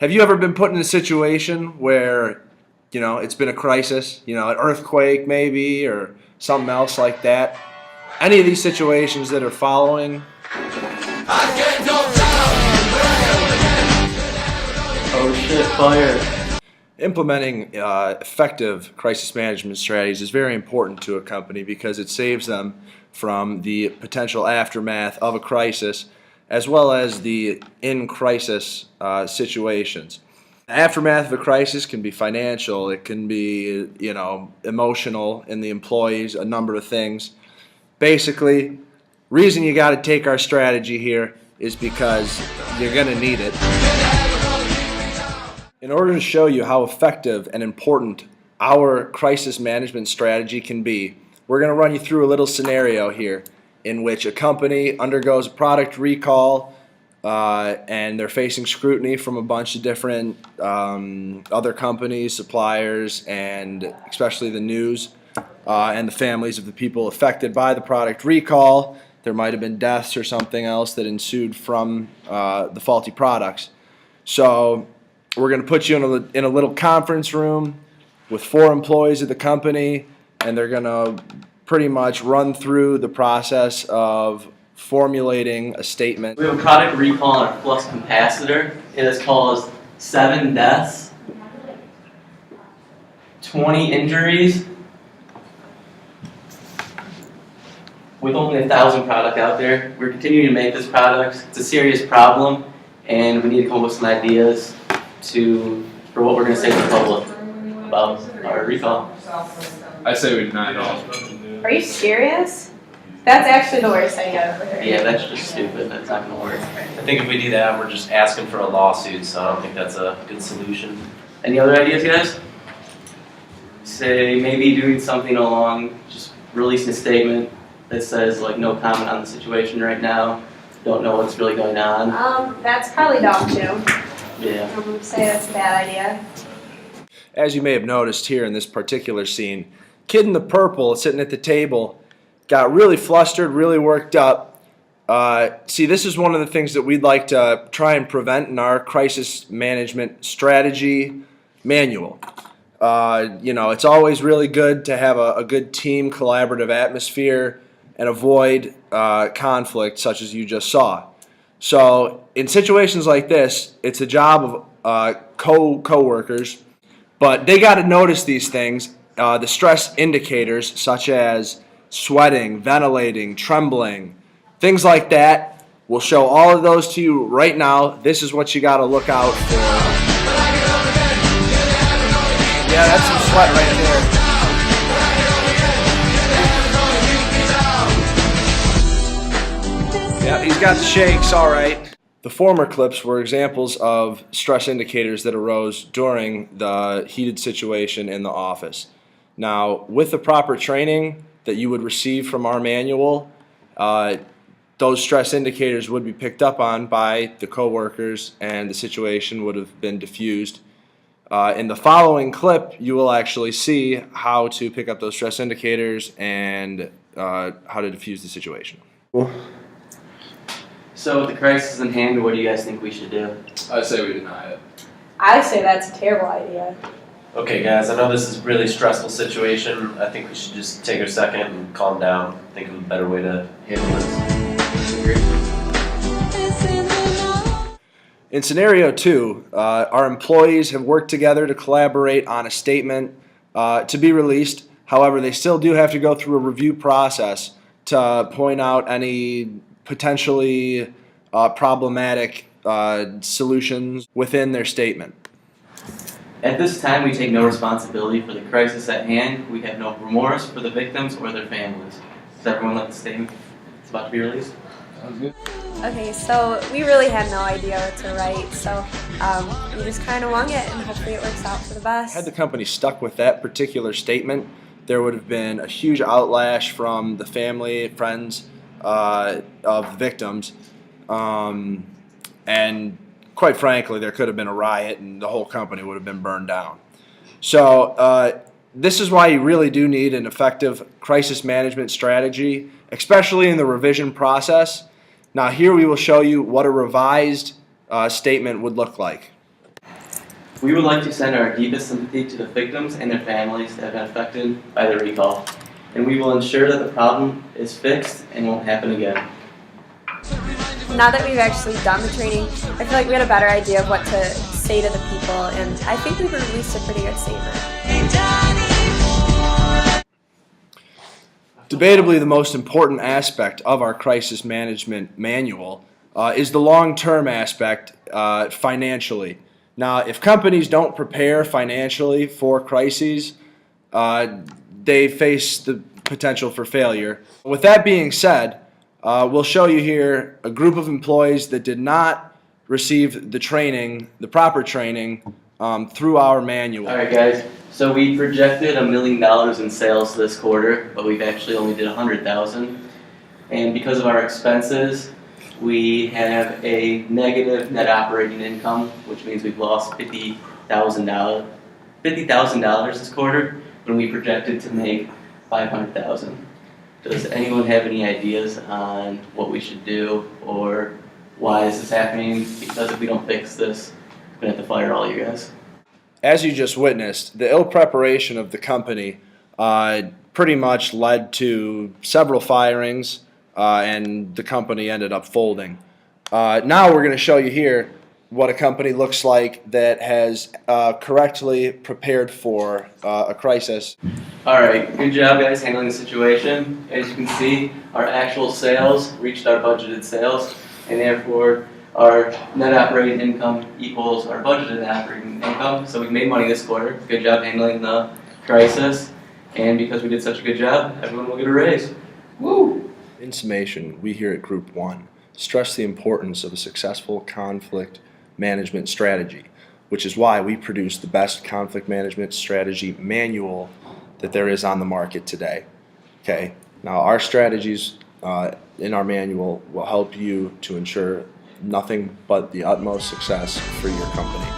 Have you ever been put in a situation where, it's been a crisis, an earthquake maybe, or something else like that? Any of these situations that are following? Oh shit, fire. Implementing effective crisis management strategies is very important to a company because it saves them from the potential aftermath of a crisis as well as the in-crisis situations. The aftermath of a crisis can be financial, it can be, emotional in the employees, a number of things. Basically, reason you got to take our strategy here is because you're going to need it. In order to show you how effective and important our crisis management strategy can be, we're going to run you through a little scenario here in which a company undergoes a product recall and they're facing scrutiny from a bunch of different other companies, suppliers, and especially the news and the families of the people affected by the product recall. There might have been deaths or something else that ensued from the faulty products. So we're going to put you in a little conference room with 4 employees of the company, and they're going to pretty much run through the process of formulating a statement. We have a product recall on our flux capacitor. It has caused 7 deaths, 20 injuries, with only 1,000 product out there. We're continuing to make this product. It's a serious problem, and we need to come up with some ideas for what we're going to say to the public about our recall. I say we deny it all. Are you serious? That's actually the worst idea I've ever heard. Yeah, that's just stupid. That's not going to work. I think if we do that, we're just asking for a lawsuit, so I don't think that's a good solution. Any other ideas, guys? Say maybe doing something along, just releasing a statement that says, like, no comment on the situation right now. Don't know what's really going on. That's probably dumb too. Yeah. I would say that's a bad idea. As you may have noticed here in this particular scene, kid in the purple sitting at the table got really flustered, really worked up. See, this is one of the things that we'd like to try and prevent in our crisis management strategy manual. It's always really good to have a good team collaborative atmosphere and avoid conflict such as you just saw. So in situations like this, it's a job of co-workers, but they got to notice these things, the stress indicators such as sweating, ventilating, trembling, things like that. We'll show all of those to you right now. This is what you got to look out for. Yeah, that's some sweat right there. Yeah, he's got the shakes, all right. The former clips were examples of stress indicators that arose during the heated situation in the office. Now, with the proper training that you would receive from our manual, those stress indicators would be picked up on by the coworkers and the situation would have been diffused. In the following clip, you will actually see how to pick up those stress indicators and how to diffuse the situation. So with the crisis in hand, what do you guys think we should do? I say we deny it. I say that's a terrible idea. Okay, guys, I know this is a really stressful situation. I think we should just take a second and calm down, think of a better way to handle this. In scenario 2, our employees have worked together to collaborate on a statement to be released. However, they still do have to go through a review process to point out any potentially problematic solutions within their statement. At this time, we take no responsibility for the crisis at hand. We have no remorse for the victims or their families. Does everyone let the statement it's about to be released? Sounds good. Okay, so we really had no idea what to write, so we just kind of wung it and hopefully it works out for the best. Had the company stuck with that particular statement, there would have been a huge outlash from the family, friends of victims, and quite frankly, there could have been a riot and the whole company would have been burned down. So this is why you really do need an effective crisis management strategy, especially in the revision process. Now here we will show you what a revised statement would look like. We would like to send our deepest sympathy to the victims and their families that have been affected by the recall, and we will ensure that the problem is fixed and won't happen again. Now that we've actually done the training, I feel like we had a better idea of what to say to the people, and I think we've released a pretty good statement. Debatably, the most important aspect of our crisis management manual is the long-term aspect financially. Now, if companies don't prepare financially for crises, they face the potential for failure. With that being said, we'll show you here a group of employees that did not receive the training, the proper training, through our manual. Alright guys, so we projected $1 million in sales this quarter, but we've actually only did 100,000. And because of our expenses, we have a negative net operating income, which means we've lost $50,000 this quarter when we projected to make 500,000. Does anyone have any ideas on what we should do, or why is this happening? Because if we don't fix this, we're gonna have to fire all you guys. As you just witnessed, the ill preparation of the company pretty much led to several firings, and the company ended up folding. Now we're going to show you here what a company looks like that has correctly prepared for a crisis. Alright, good job guys handling the situation. As you can see, our actual sales reached our budgeted sales, and therefore our net operating income equals our budgeted operating income. So we made money this quarter. Good job handling the crisis. And because we did such a good job, everyone will get a raise. Woo! In summation, we here at Group 1 stress the importance of a successful conflict management strategy, which is why we produce the best conflict management strategy manual that there is on the market today. Okay, now our strategies in our manual will help you to ensure nothing but the utmost success for your company.